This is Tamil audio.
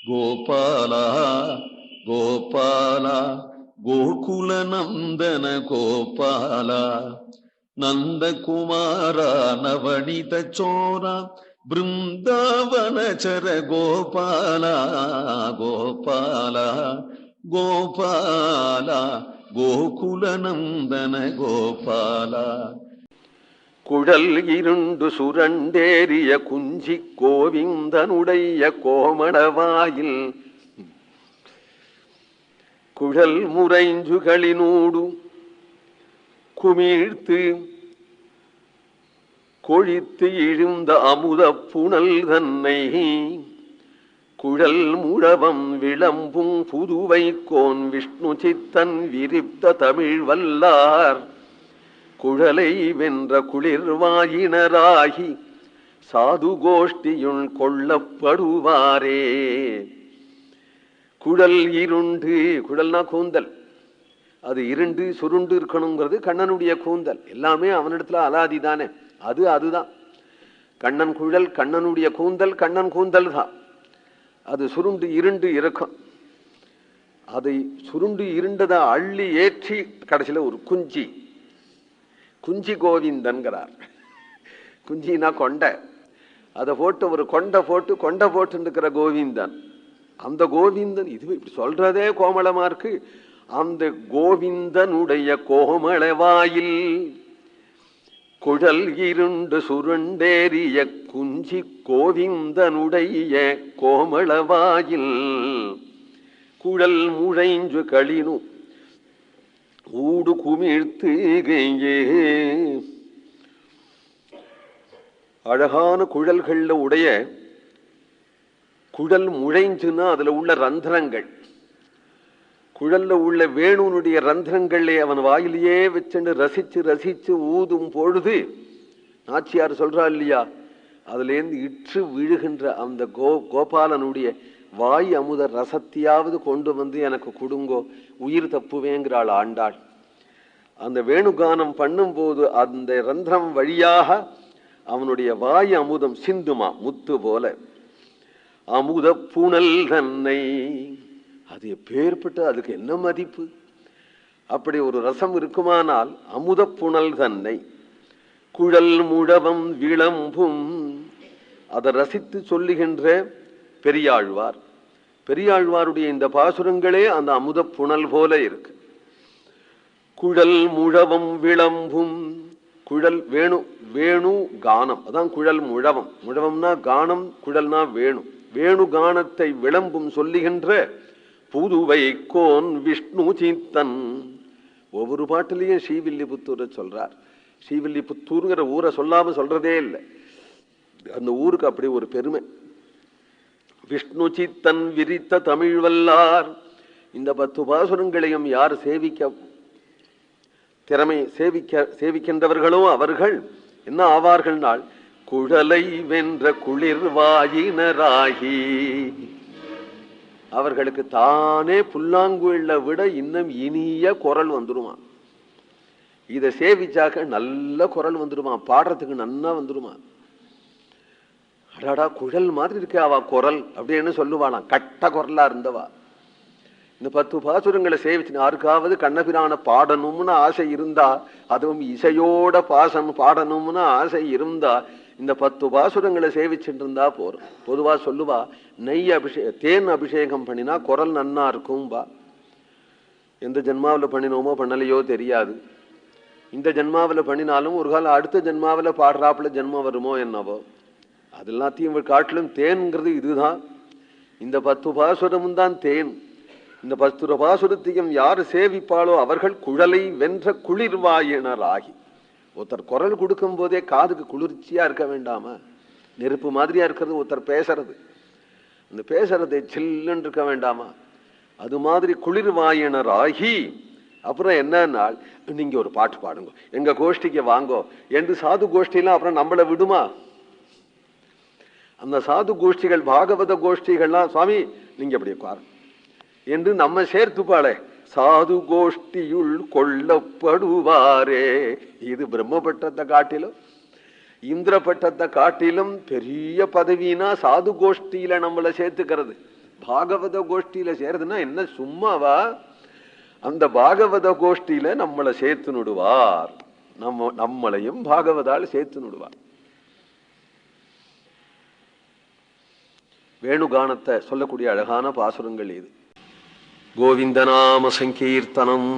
கோபால கோபால கோகுல நந்தன கோபால நந்தகுமார நவனித சோர பிருந்தாவனச்சர கோபால கோபால கோபால கோகுல நந்தன கோபால. குழல் இருண்டு சுரண்டேறிய குஞ்சி கோவிந்தனுடைய கோமணவாயில் குழல் முறைஞ்சுகளினூடு குமிழ்த்து கொழித்து இழுந்த அமுத புனல் தன்னை குழல் முழவம் விளம்பும் புதுவை கோன் விஷ்ணு சித்தன் விரிப்த தமிழ் வல்லார் குழலை வென்ற குளிர்வாயினராகி சாது கோஷ்டியுள் கொள்ளப்படுவாரே. குழல் இருண்டு, குழல்னா கூந்தல், அது இருண்டு சுருண்டு இருக்கணுங்கிறது கண்ணனுடைய கூந்தல். எல்லாமே அவனிடத்துல அலாதி தானே, அதுதான் கண்ணன் குழல், கண்ணனுடைய கூந்தல், கண்ணன் கூந்தல் தான். அது சுருண்டு இருண்டு இருக்கும். அதை சுருண்டு இருண்டதை அள்ளி ஏற்றி கடைசியில ஒரு குஞ்சி, குஞ்சி கோவிந்தன்கிறார். குஞ்சினா கொண்டை, அதை போட்டு ஒரு கொண்டை போட்டு இருக்கிற கோவிந்தன். அந்த கோவிந்தன், இது இப்படி சொல்றதே கோமளமா இருக்கு. அந்த கோவிந்தனுடைய கோமளவாயில் குழல் இருண்டு சுருண்டேறிய குஞ்சி கோவிந்தனுடைய கோமளவாயில் குழல் முழைஞ்சு களினு ஊடு குமிழ்த்து. அழகான குழல்கள்ல உடைய குழல் முழைஞ்சுன்னா அதுல உள்ள ரந்திரங்கள், குழல்ல உள்ள வேணுனுடைய ரந்திரங்களே அவன் வாயிலேயே வச்சுன்னு ரசிச்சு ரசிச்சு ஊதும் பொழுது நாச்சியார் சொல்றா இல்லையா, அதுல இருந்து இற்று விழுகின்ற அந்த கோபாலனுடைய வாய் அமுத ரசத்தையாவது கொண்டு வந்து எனக்கு கொடுங்கோ, உயிர் தப்புவேங்கிறாள் ஆண்டாள். அந்த வேணுகானம் பண்ணும்போது அந்த ரந்திரம் வழியாக அவனுடைய வாய் அமுதம் சிந்துமா முத்து போல. அமுத புனல் தன்னை, அது எப்பேற்பட்டு, அதுக்கு என்ன மதிப்பு? அப்படி ஒரு ரசம் இருக்குமானால் அமுத புனல் தன்னை குழல் முழவம் விளம்பும், அதை ரசித்து சொல்லுகின்ற பெரியாழ்வார். பெரியாழ்வாருடைய இந்த பாசுரங்களே அந்த அமுத புனல் போல இருக்கு. குழல் முழவம் விளம்பும், குழல் வேணு, வேணு கானம், அதான் குழல் முழவம். முழவம்னா கானம், குழல்னா வேணு. வேணு கானத்தை விளம்பும் சொல்லுகின்ற புதுவை கோன் விஷ்ணு சித்தன். ஒவ்வொரு பாட்டிலையும் ஸ்ரீவில்லிபுத்தூரை சொல்றார். ஸ்ரீவில்லிபுத்தூருங்கிற ஊரை சொல்லாம சொல்றதே இல்லை. அந்த ஊருக்கு அப்படி ஒரு பெருமை. விஷ்ணு சித்தன் விரித்த தமிழ் வல்லார். இந்த 10 பாசுரங்களையும் யார் சேவிக்கின்றவர்களோ அவர்கள் என்ன ஆவார்கள்? நாள் குழலை வென்ற குளிர்வாயினராகி, அவர்களுக்கு தானே புல்லாங்குழல விட இன்னும் இனிய குரல் வந்துருமா. இதை சேவிச்சாக்க நல்ல குரல் வந்துருமா, பாடுறதுக்கு நன்னா வந்துருமா. அடாடா குழல் மாதிரி இருக்கே அவ குரல் அப்படின்னு சொல்லுவாளாம், கட்ட குரலா இருந்தவா. இந்த 10 பாசுரங்களை சேவிச்சு யாருக்காவது கண்ணபிரான பாடணும்னு ஆசை இருந்தா, அதுவும் இசையோட பாடணும்னு ஆசை இருந்தா இந்த 10 பாசுரங்களை சேவிச்சுட்டு இருந்தா போறோம். பொதுவா சொல்லுவா, நெய் தேன் அபிஷேகம் பண்ணினா குரல் நன்னா இருக்கும்பா. எந்த ஜென்மாவில் பண்ணினோமோ பண்ணலையோ தெரியாது. இந்த ஜென்மாவில் பண்ணினாலும் ஒரு காலம் அடுத்த ஜென்மாவில் பாடுறாப்புல ஜென்மம் வருமோ என்னவோ. அது எல்லாத்தையும் காட்டிலும் தேன்கிறது இதுதான். இந்த 10 பாசுரமும் தான் தேன். இந்த 10 பாசுரத்தையும் யாரு சேவிப்பாளோ அவர்கள் குழலை வென்ற குளிர்வாயினராகி. ஒருத்தர் குரல் கொடுக்கும் போதே காதுக்கு குளிர்ச்சியா இருக்க வேண்டாமா? நெருப்பு மாதிரியா இருக்கிறது ஒருத்தர் பேசுறது. அந்த பேசுறதை சில்லுன்னு இருக்க வேண்டாமா? அது மாதிரி குளிர்வாயினராகி. அப்புறம் என்னன்னா, நீங்க ஒரு பாட்டு பாடுங்க, எங்க கோஷ்டிக்கு வாங்கோ என்று சாது கோஷ்டிலாம் அப்புறம் நம்மளை விடுமா? அந்த சாது கோஷ்டிகள், பாகவத கோஷ்டிகள்லாம், சுவாமி நீங்க அப்படி உட்காரு என்று நம்ம சேர்த்துப்பாளே, சாது கோஷ்டியுள் கொள்ளப்படுவாரே. இது பிரம்மபட்டத்தை காட்டிலும் இந்திர பட்டத்தை காட்டிலும் பெரிய பதவினா சாது கோஷ்டியில நம்மளை சேர்த்துக்கிறது. பாகவத கோஷ்டியில சேருதுன்னா என்ன சும்மாவா? அந்த பாகவத கோஷ்டியில நம்மளை சேர்த்து நுடுவார், நம்மளையும் பாகவதால் சேர்த்து நுடுவார். வேணுகானத்தை சொல்லக்கூடிய அழகான பாசுரங்கள் இது. கோவிந்த நாம சங்கீர்த்தனம்.